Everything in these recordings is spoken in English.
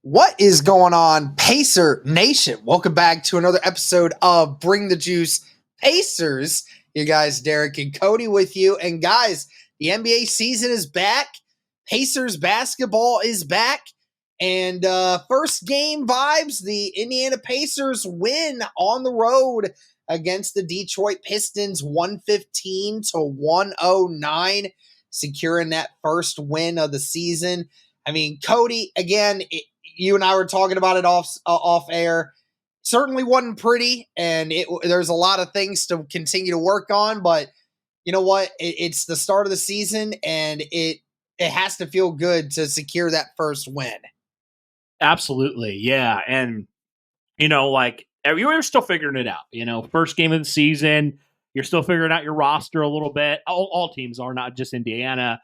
What is going on, Pacer Nation? Welcome back to another episode of Bring the Juice Pacers. You guys, Derek and Cody with you. And guys, the NBA season is back. Pacers basketball is back. And first game vibes, the Indiana Pacers win on the road against the Detroit Pistons 115 to 109, securing that first win of the season. I mean, Cody, again, you and I were talking about it off air. Certainly wasn't pretty, and there's a lot of things to continue to work on. But you know what? It's the start of the season, and it has to feel good to secure that first win. Absolutely, yeah, and you're still figuring it out. First game of the season, you're still figuring out your roster a little bit. All teams are, not just Indiana.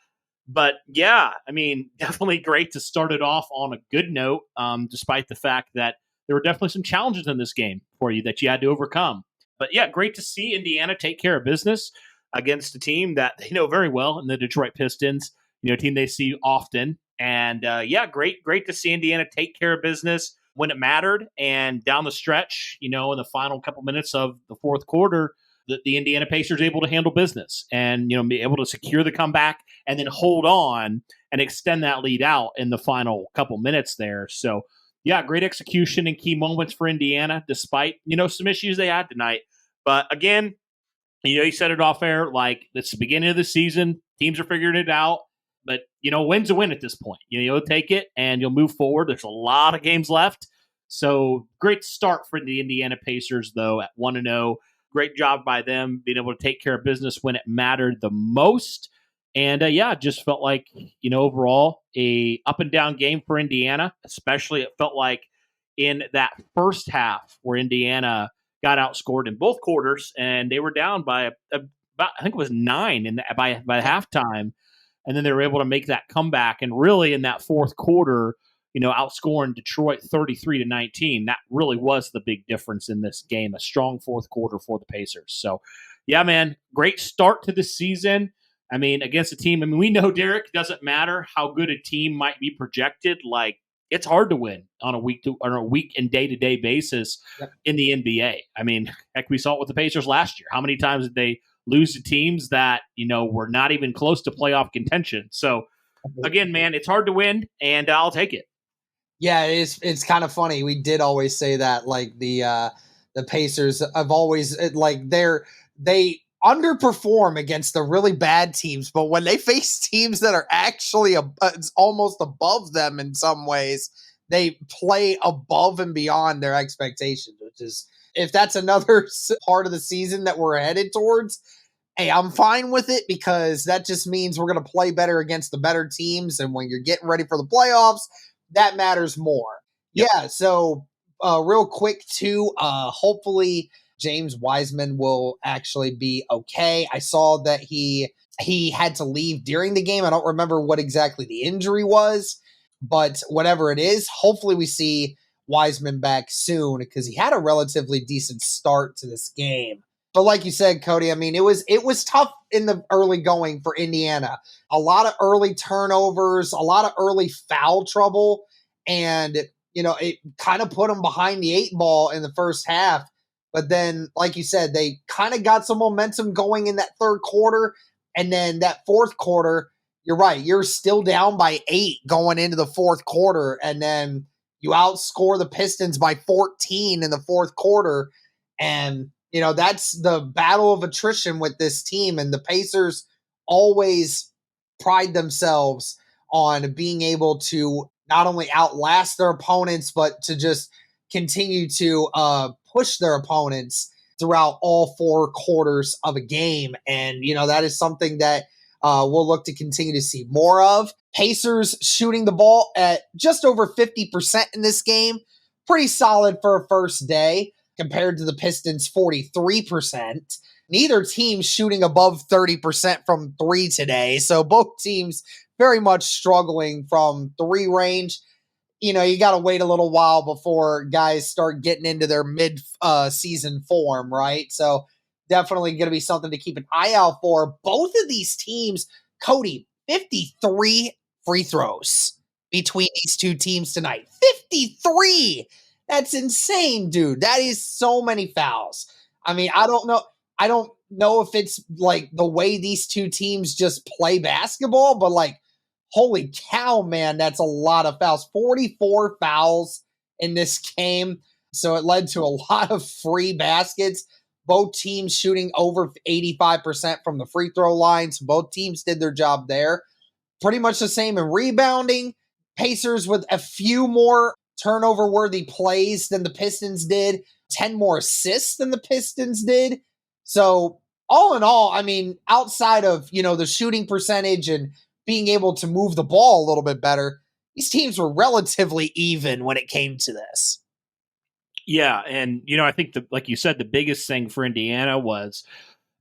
But yeah, I mean, definitely great to start it off on a good note, despite the fact that there were definitely some challenges in this game for you that you had to overcome. But yeah, great to see Indiana take care of business against a team that they know very well in the Detroit Pistons, a team they see often. And yeah, great to see Indiana take care of business when it mattered. And down the stretch, in the final couple minutes of the fourth quarter, the Indiana Pacers able to handle business and, be able to secure the comeback and then hold on and extend that lead out in the final couple minutes there. So, yeah, great execution and key moments for Indiana, despite, some issues they had tonight. But again, you said it off air, like it's the beginning of the season. Teams are figuring it out. But, win's a win at this point. You'll take it and you'll move forward. There's a lot of games left. So great start for the Indiana Pacers, though, at 1-0. Great job by them being able to take care of business when it mattered the most. And yeah, just felt like, overall a up and down game for Indiana, especially it felt like in that first half where Indiana got outscored in both quarters and they were down by about, I think it was 9 by halftime. And then they were able to make that comeback. And really in that fourth quarter, outscoring Detroit 33-19. That really was the big difference in this game. A strong fourth quarter for the Pacers. So, yeah, man, great start to the season. I mean, against a team, we know, Derek, doesn't matter how good a team might be projected. Like, it's hard to win on a week and day-to-day basis in the NBA. I mean, heck, we saw it with the Pacers last year. How many times did they lose to teams that, were not even close to playoff contention? So, again, man, it's hard to win, and I'll take it. Yeah, it's kind of funny. We did always say that, like the Pacers have always they underperform against the really bad teams, but when they face teams that are actually almost above them in some ways, they play above and beyond their expectations. Which is, if that's another part of the season that we're headed towards, hey, I'm fine with it because that just means we're going to play better against the better teams, and when you're getting ready for the playoffs, that matters more. Yep. Yeah, so real quick, too, hopefully James Wiseman will actually be okay. I saw that he had to leave during the game. I don't remember what exactly the injury was, but whatever it is, hopefully we see Wiseman back soon because he had a relatively decent start to this game. But like you said, Cody, I mean, it was tough in the early going for Indiana. A lot of early turnovers, a lot of early foul trouble, and it kind of put them behind the 8 ball in the first half. But then, like you said, they kind of got some momentum going in that third quarter, and then that fourth quarter, you're right, you're still down by 8 going into the fourth quarter, and then you outscore the Pistons by 14 in the fourth quarter, and that's the battle of attrition with this team. And the Pacers always pride themselves on being able to not only outlast their opponents, but to just continue to push their opponents throughout all 4 quarters of a game. And, that is something that we'll look to continue to see more of. Pacers shooting the ball at just over 50% in this game. Pretty solid for a first day, compared to the Pistons' 43%. Neither team shooting above 30% from 3 today. So both teams very much struggling from 3 range. You got to wait a little while before guys start getting into their mid-season form, right? So definitely going to be something to keep an eye out for. Both of these teams, Cody, 53 free throws. between these two teams tonight. 53. That's insane, dude. That is so many fouls. I mean, I don't know. I don't know if it's like the way these two teams just play basketball, but like, holy cow, man, that's a lot of fouls. 44 fouls in this game. So it led to a lot of free baskets. Both teams shooting over 85% from the free throw lines. Both teams did their job there. Pretty much the same in rebounding. Pacers with a few more turnover worthy plays than the Pistons did, 10 more assists than the Pistons did. So, all in all, I mean, outside of, the shooting percentage and being able to move the ball a little bit better, these teams were relatively even when it came to this. Yeah, and I think like you said, the biggest thing for Indiana was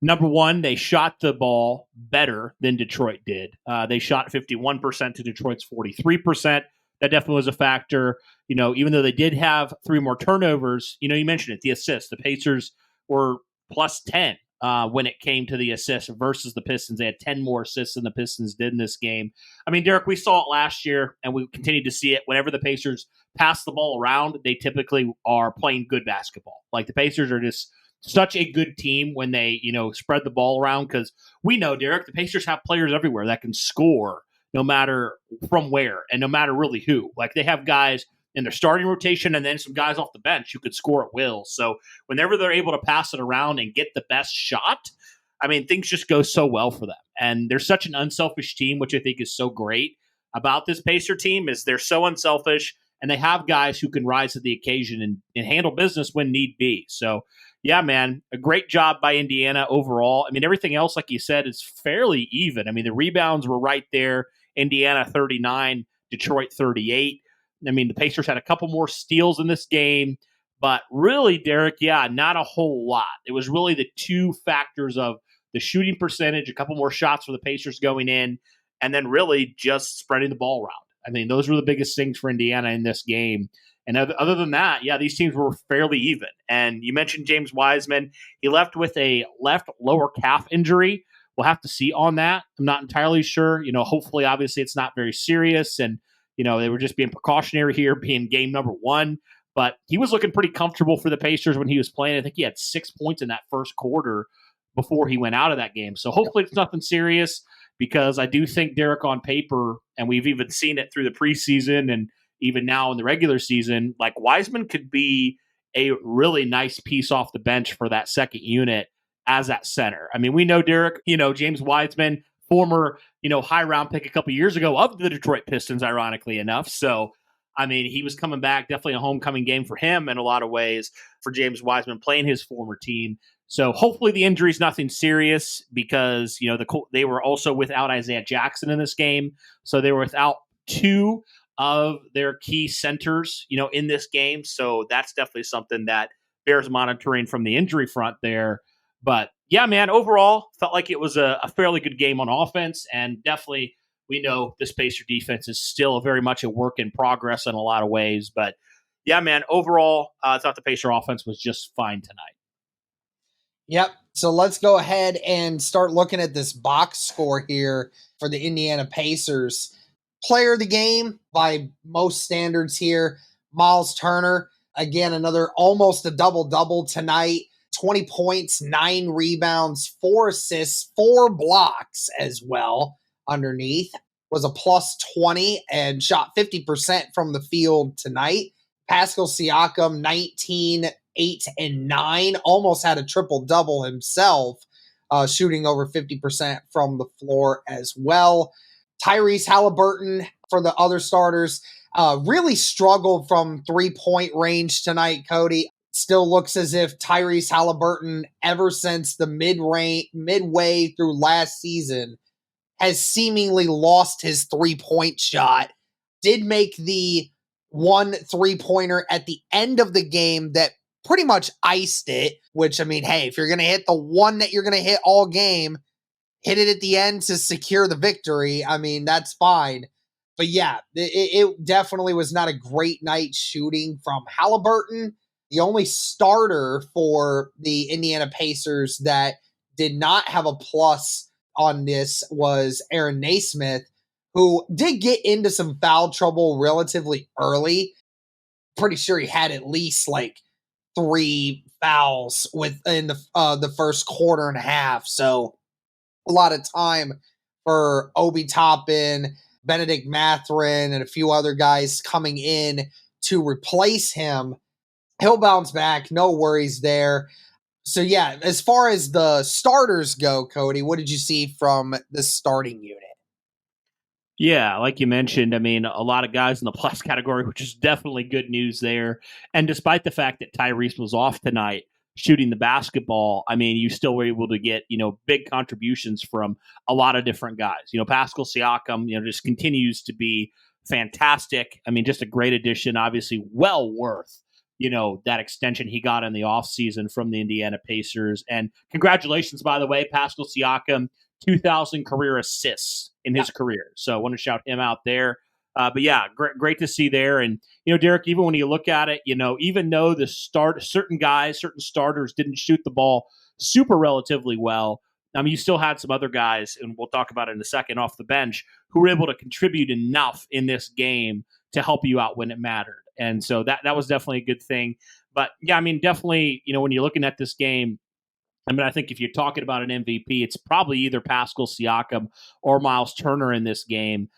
number one, they shot the ball better than Detroit did. They shot 51% to Detroit's 43%. That definitely was a factor. Even though they did have 3 more turnovers, you mentioned it, the assists. The Pacers were plus 10 when it came to the assists versus the Pistons. They had 10 more assists than the Pistons did in this game. I mean, Derek, we saw it last year, and we continue to see it. Whenever the Pacers pass the ball around, they typically are playing good basketball. Like, the Pacers are just such a good team when they, spread the ball around, because we know, Derek, the Pacers have players everywhere that can score no matter from where and no matter really who. Like, they have guys in their starting rotation and then some guys off the bench who could score at will. So whenever they're able to pass it around and get the best shot, I mean, things just go so well for them. And they're such an unselfish team, which I think is so great about this Pacer team, is they're so unselfish, and they have guys who can rise to the occasion and handle business when need be. So, yeah, man, a great job by Indiana overall. I mean, everything else, like you said, is fairly even. I mean, the rebounds were right there. Indiana 39, Detroit 38. I mean, the Pacers had a couple more steals in this game, but really, Derek, yeah, not a whole lot. It was really the two factors of the shooting percentage, a couple more shots for the Pacers going in, and then really just spreading the ball around. I mean, those were the biggest things for Indiana in this game. And other than that, yeah, these teams were fairly even. And you mentioned James Wiseman. He left with a left lower calf injury. We'll have to see on that. I'm not entirely sure. Hopefully, obviously, it's not very serious. And, they were just being precautionary here, being game number 1. But he was looking pretty comfortable for the Pacers when he was playing. I think he had 6 points in that first quarter before he went out of that game. So hopefully it's nothing serious, because I do think, Derek, on paper, and we've even seen it through the preseason and even now in the regular season, like, Wiseman could be a really nice piece off the bench for that second unit as that center. I mean, we know, Derek, James Wiseman, former, high round pick a couple years ago of the Detroit Pistons, ironically enough. So, I mean, he was coming back, definitely a homecoming game for him in a lot of ways, for James Wiseman playing his former team. So hopefully the injury is nothing serious, because, they were also without Isaiah Jackson in this game. So they were without 2 of their key centers, in this game. So that's definitely something that bears monitoring from the injury front there. But yeah, man, overall felt like it was a fairly good game on offense. And definitely, we know this Pacer defense is still very much a work in progress in a lot of ways. But yeah, man, overall, I thought the Pacer offense was just fine tonight. Yep. So let's go ahead and start looking at this box score here for the Indiana Pacers. Player of the game by most standards here, Miles Turner. Again, another almost a double-double tonight. 20 points, 9 rebounds, 4 assists, 4 blocks as well underneath. Was a plus 20 and shot 50% from the field tonight. Pascal Siakam, 19, 8, and 9. Almost had a triple-double himself, shooting over 50% from the floor as well. Tyrese Halliburton, for the other starters, really struggled from 3-point range tonight, Cody. Still looks as if Tyrese Halliburton, ever since the midway through last season, has seemingly lost his 3-point shot. Did make the 1 3-pointer at the end of the game that pretty much iced it, which, I mean, hey, if you're going to hit the one that you're going to hit all game, hit it at the end to secure the victory. I mean, that's fine. But yeah, it definitely was not a great night shooting from Halliburton. The only starter for the Indiana Pacers that did not have a plus on this was Aaron Naismith, who did get into some foul trouble relatively early. Pretty sure he had at least like 3 fouls within the first quarter and a half. So a lot of time for Obi Toppin, Benedict Mathurin, and a few other guys coming in to replace him. He'll bounce back. No worries there. So, yeah, as far as the starters go, Cody, what did you see from the starting unit? Yeah, like you mentioned, I mean, a lot of guys in the plus category, which is definitely good news there. And despite the fact that Tyrese was off tonight shooting the basketball, I mean, you still were able to get, big contributions from a lot of different guys. Pascal Siakam, just continues to be fantastic. I mean, just a great addition, obviously well worth, that extension he got in the offseason from the Indiana Pacers. And congratulations, by the way, Pascal Siakam, 2,000 career assists in his career. So I want to shout him out there. But yeah, great to see there. And, Derek, even when you look at it, even though certain starters didn't shoot the ball super relatively well, I mean, you still had some other guys, and we'll talk about it in a second, off the bench, who were able to contribute enough in this game to help you out when it mattered. And so that was definitely a good thing. But yeah, I mean, definitely, when you're looking at this game, I mean, I think if you're talking about an MVP, it's probably either Pascal Siakam or Miles Turner in this game.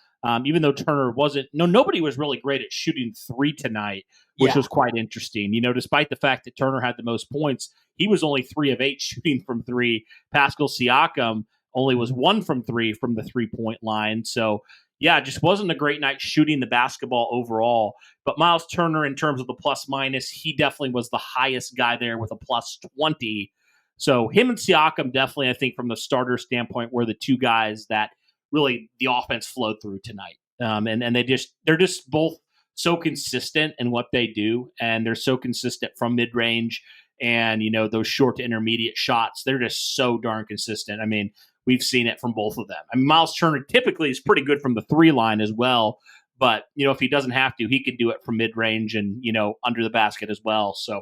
Even though Turner nobody was really great at shooting three tonight, which was quite interesting. Despite the fact that Turner had the most points, he was only 3 of 8 shooting from three. Pascal Siakam only was 1 from 3 from the 3-point line. So, yeah, it just wasn't a great night shooting the basketball overall. But Miles Turner, in terms of the plus minus, he definitely was the highest guy there with a plus 20. So him and Siakam definitely, I think, from the starter standpoint, were the two guys that really the offense flowed through tonight. And they're just both so consistent in what they do, and they're so consistent from mid range and those short to intermediate shots. They're just so darn consistent. I mean, we've seen it from both of them. I mean, Miles Turner typically is pretty good from the 3 line as well, but if he doesn't have to, he can do it from mid range and under the basket as well. So.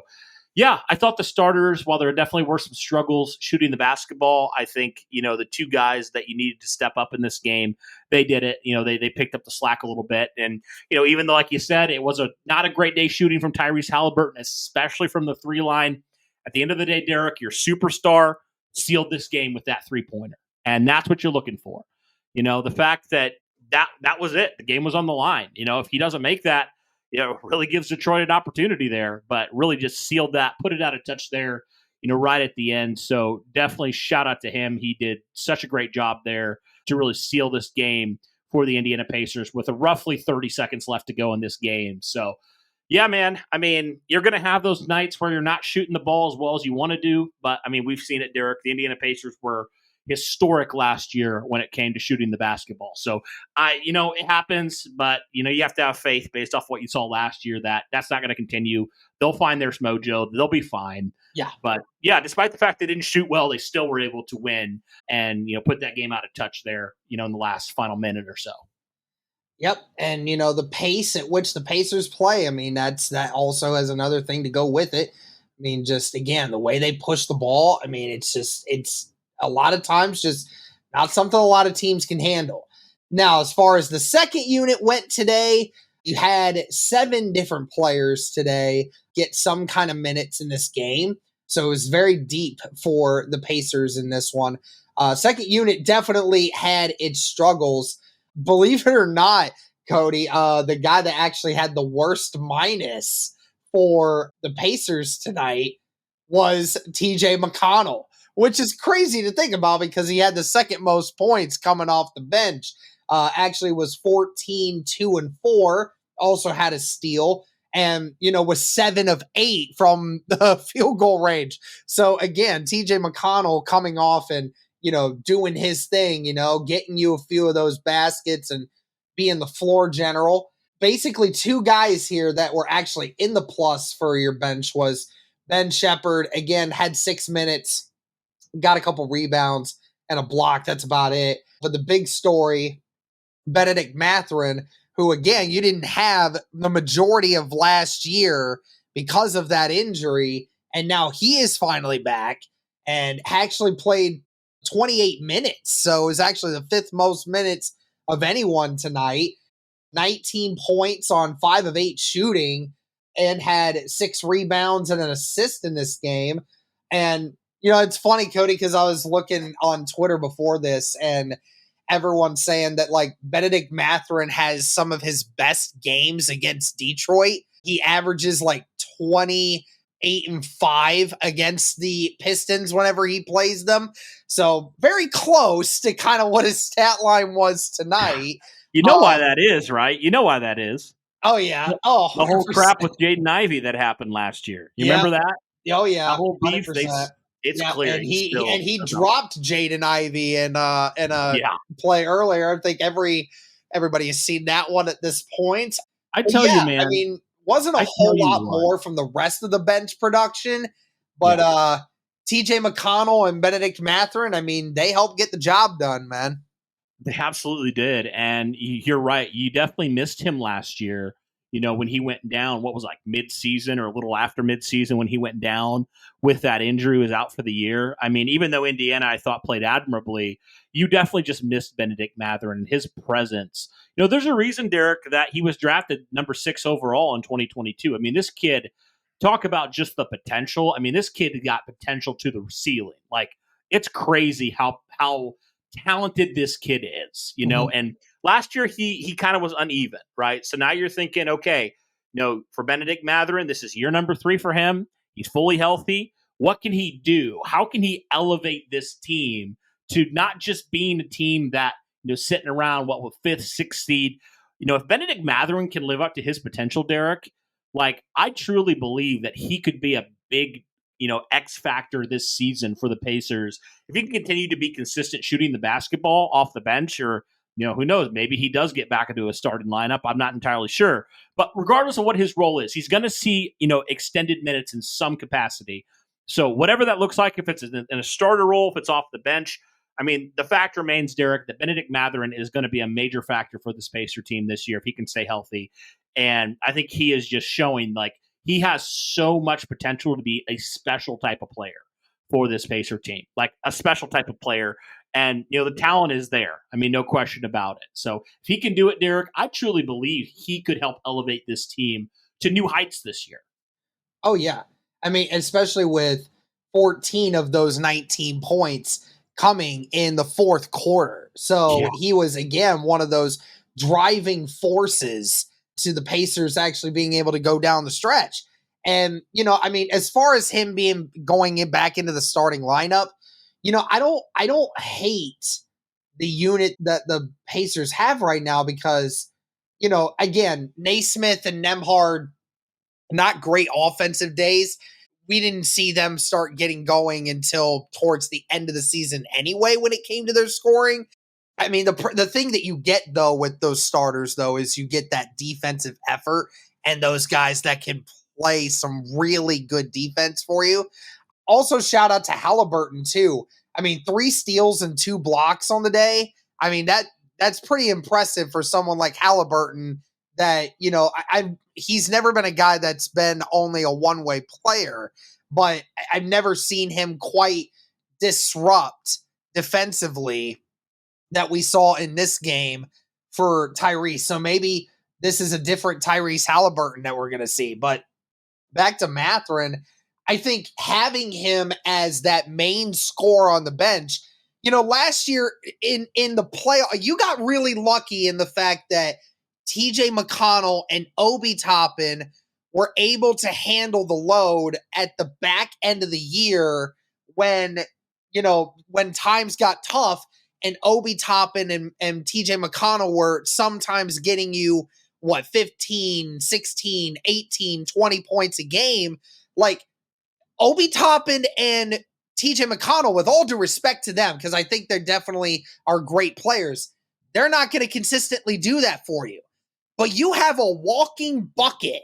Yeah, I thought the starters, while there definitely were some struggles shooting the basketball, I think, the two guys that you needed to step up in this game, they did it. They picked up the slack a little bit. And, even though, like you said, it was not a great day shooting from Tyrese Halliburton, especially from the 3 line. At the end of the day, Derek, your superstar sealed this game with that 3-pointer. And that's what you're looking for. The fact that was it. The game was on the line. If he doesn't make that, really gives Detroit an opportunity there, but really just sealed that, put it out of touch there, right at the end. So definitely shout out to him. He did such a great job there to really seal this game for the Indiana Pacers with a roughly 30 seconds left to go in this game. So yeah, man, I mean, you're going to have those nights where you're not shooting the ball as well as you want to do. But I mean, we've seen it, Derek. The Indiana Pacers were historic last year when it came to shooting the basketball. So it happens, but you have to have faith based off what you saw last year that that's not going to continue. They'll find their mojo. They'll be fine. Yeah. But yeah, despite the fact they didn't shoot well, they still were able to win and, put that game out of touch there, in the last final minute or so. Yep. And, the pace at which the Pacers play, I mean, that also has another thing to go with it. I mean, just again, the way they push the ball, I mean, it's a lot of times just not something a lot of teams can handle. Now, as far as the second unit went today, you had 7 different players today get some kind of minutes in this game. So it was very deep for the Pacers in this one. Second unit definitely had its struggles. Believe it or not, Cody, the guy that actually had the worst minus for the Pacers tonight was TJ McConnell, which is crazy to think about because he had the second most points coming off the bench. Actually was 14, 2, and 4. Also had a steal and, was 7 of 8 from the field goal range. So again, TJ McConnell coming off and, doing his thing, getting you a few of those baskets and being the floor general. Basically 2 guys here that were actually in the plus for your bench was Ben Shepherd, again, had 6 minutes, got a couple rebounds and a block. That's about it. But the big story, Benedict Mathurin, who, again, you didn't have the majority of last year because of that injury, and now he is finally back and actually played 28 minutes. So it was actually the 5th most minutes of anyone tonight. 19 points on 5 of 8 shooting and had 6 rebounds and an assist in this game. And, it's funny, Cody, because I was looking on Twitter before this and everyone's saying that like Benedict Mathurin has some of his best games against Detroit. He averages like 28-5 against the Pistons whenever he plays them. So very close to kind of what his stat line was tonight. You know why that is, right? You know why that is. Oh, yeah. Oh, 100%. The whole crap with Jaden Ivey that happened last year. You remember that? Oh, yeah. The whole beef, 100%. it's clear. And he dropped Jaden Ivey in a play earlier. I think everybody has seen that one at this point. I tell you, man. I mean, wasn't a whole lot more from the rest of the bench production, but TJ McConnell and Benedict Mathurin, I mean, they helped get the job done, man. They absolutely did. And you're right. You definitely missed him last year. When he went down, what was like mid-season or a little after mid-season when he went down with that injury, was out for the year. I mean, even though Indiana, I thought, played admirably, you definitely just missed Benedict Mathurin and his presence. There's a reason, Derek, that he was drafted number 6 overall in 2022. I mean, this kid, talk about just the potential. I mean, this kid got potential to the ceiling. Like, it's crazy how talented this kid is, and last year he kind of was uneven, right? So now you're thinking, okay, for Benedict Mathurin, this is year number 3 for him. He's fully healthy. What can he do? How can he elevate this team to not just being a team that, sitting around with 5th, 6th seed? If Benedict Mathurin can live up to his potential, Derek, like I truly believe that he could be a big X factor this season for the Pacers. If he can continue to be consistent shooting the basketball off the bench, or, who knows, maybe he does get back into a starting lineup. I'm not entirely sure. But regardless of what his role is, he's going to see, extended minutes in some capacity. So whatever that looks like, if it's in a starter role, if it's off the bench, I mean, the fact remains, Derek, that Benedict Mathurin is going to be a major factor for the Pacer team this year if he can stay healthy. And I think he is just showing, like, he has so much potential to be a special type of player for this Pacer team, like a special type of player. And, the talent is there. I mean, no question about it. So if he can do it, Derek, I truly believe he could help elevate this team to new heights this year. Oh, yeah. I mean, especially with 14 of those 19 points coming in the fourth quarter. So he was, again, one of those driving forces to the Pacers actually being able to go down the stretch. And, I mean, as far as him going back into the starting lineup, I don't hate the unit that the Pacers have right now because, again, Naismith and Nembhard, not great offensive days. We didn't see them start getting going until towards the end of the season anyway when it came to their scoring. I mean, the thing that you get, though, with those starters, though, is you get that defensive effort and those guys that can play some really good defense for you. Also, shout out to Halliburton, too. I mean, 3 steals and 2 blocks on the day. I mean, that's pretty impressive for someone like Halliburton that, he's never been a guy that's been only a one-way player, but I've never seen him quite disrupt defensively that we saw in this game for Tyrese. So maybe this is a different Tyrese Halliburton that we're going to see. But back to Mathurin, I think having him as that main scorer on the bench, last year in the playoff, you got really lucky in the fact that TJ McConnell and Obi Toppin were able to handle the load at the back end of the year when times got tough. And Obi Toppin and TJ McConnell were sometimes getting you, 15, 16, 18, 20 points a game. Like, Obi Toppin and TJ McConnell, with all due respect to them, because I think they definitely are great players, they're not going to consistently do that for you. But you have a walking bucket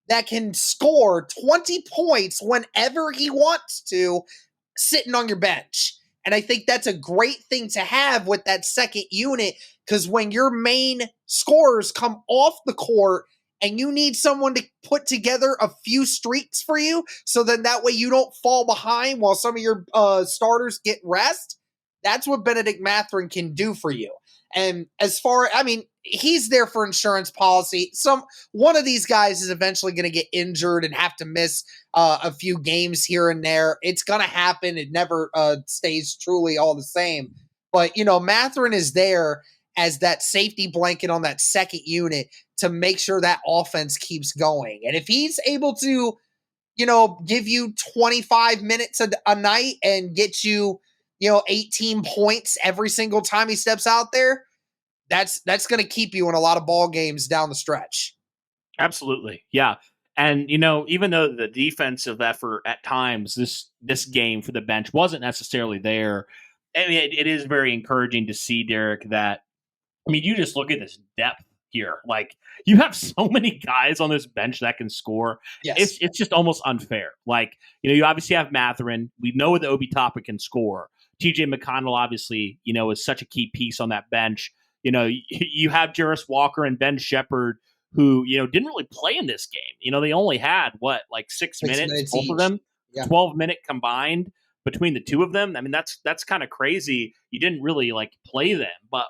that can score 20 points whenever he wants to sitting on your bench. And I think that's a great thing to have with that second unit, because when your main scorers come off the court and you need someone to put together a few streaks for you, so then that way you don't fall behind while some of your starters get rest, That's what Benedict Mathurin can do for you. And as far, I mean, he's there for insurance policy. One of these guys is eventually going to get injured and have to miss a few games here and there. It's going to happen. It never stays truly all the same. But, Mathurin is there as that safety blanket on that second unit to make sure that offense keeps going. And if he's able to, give you 25 minutes a night and get you, 18 points every single time he steps out there, that's going to keep you in a lot of ball games down the stretch. Absolutely. Yeah. And, even though the defensive effort at times, this game for the bench wasn't necessarily there, I mean, it is very encouraging to see, Derek, that, I mean, you just look at this depth here. Like, you have so many guys on this bench that can score. Yes. It's just almost unfair. Like, you obviously have Mathurin. We know that Obi Toppin can score. TJ McConnell, obviously, is such a key piece on that bench. You have Jarris Walker and Ben Shepherd, who, didn't really play in this game. They only had, 6 minutes, both each. of them, Yeah. 12-minute combined between the two of them. I mean, that's kind of crazy. You didn't really play them, but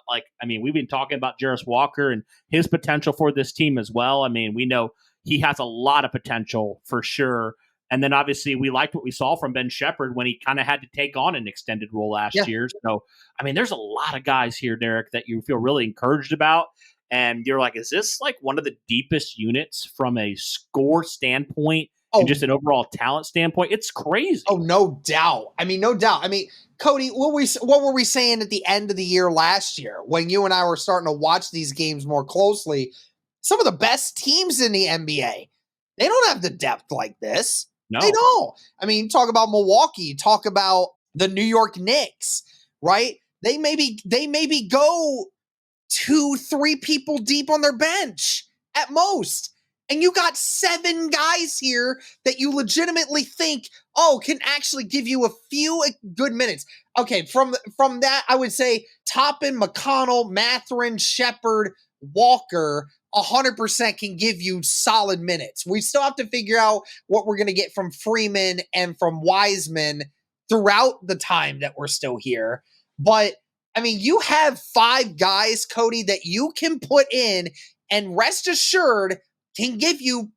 we've been talking about Jarris Walker and his potential for this team as well. I mean, we know he has a lot of potential for sure. And then obviously we liked what we saw from Ben Shepherd when he kind of had to take on an extended role last year. So, there's a lot of guys here, Derek, that you feel really encouraged about. And you're like, is this one of the deepest units from a score standpoint and just an overall talent standpoint? It's crazy. Oh, no doubt. No doubt. Cody, what were we saying at the end of the year last year when you and I were starting to watch these games more closely? Some of the best teams in the NBA, they don't have the depth like this. No. They don't. Talk about Milwaukee, talk about the New York Knicks, right? They maybe go 2-3 people deep on their bench at most. And you got 7 guys here that you legitimately think, can actually give you a few good minutes. Okay, from that, I would say Toppin, McConnell, Mathurin, Shepherd, Walker, 100% can give you solid minutes. We still have to figure out what we're going to get from Freeman and from Wiseman throughout the time that we're still here. But, you have 5 guys, Cody, that you can put in and rest assured can give you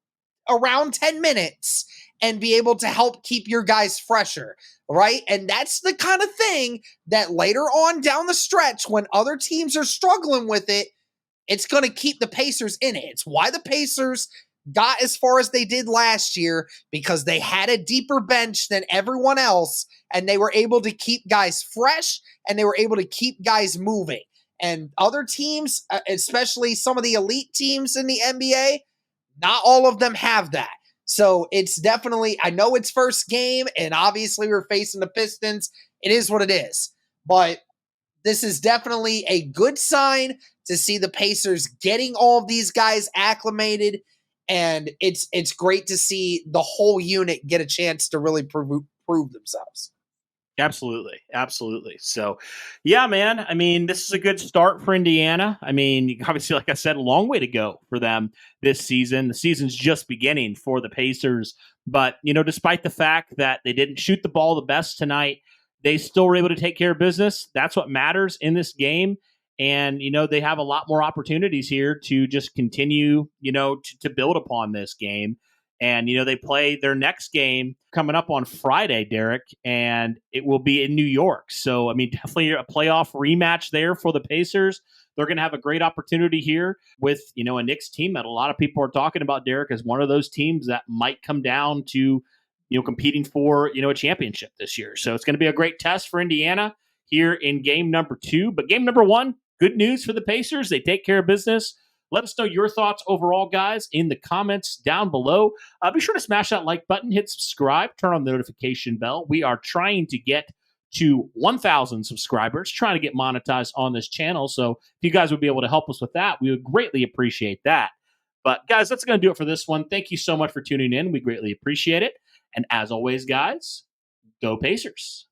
around 10 minutes and be able to help keep your guys fresher, right? And that's the kind of thing that later on down the stretch, when other teams are struggling with it, it's going to keep the Pacers in it. It's why the Pacers got as far as they did last year, because they had a deeper bench than everyone else, and they were able to keep guys fresh, and they were able to keep guys moving. And other teams, especially some of the elite teams in the NBA, not all of them have that. So it's definitely, I know it's first game, and obviously we're facing the Pistons. It is what it is. But this is definitely a good sign to see the Pacers getting all of these guys acclimated, and it's great to see the whole unit get a chance to really prove themselves. Absolutely. So, yeah, man, this is a good start for Indiana. Obviously, like I said, a long way to go for them this season. The season's just beginning for the Pacers. But, despite the fact that they didn't shoot the ball the best tonight, they still were able to take care of business. That's what matters in this game. And, they have a lot more opportunities here to just continue, to build upon this game. And, they play their next game coming up on Friday, Derek, and it will be in New York. So, definitely a playoff rematch there for the Pacers. They're going to have a great opportunity here with, a Knicks team that a lot of people are talking about, Derek, as one of those teams that might come down to, competing for, a championship this year. So it's going to be a great test for Indiana here in game number 2. But game number 1, good news for the Pacers. They take care of business. Let us know your thoughts overall, guys, in the comments down below. Be sure to smash that like button, hit subscribe, turn on the notification bell. We are trying to get to 1,000 subscribers, trying to get monetized on this channel. So if you guys would be able to help us with that, we would greatly appreciate that. But, guys, that's going to do it for this one. Thank you so much for tuning in. We greatly appreciate it. And as always, guys, go Pacers.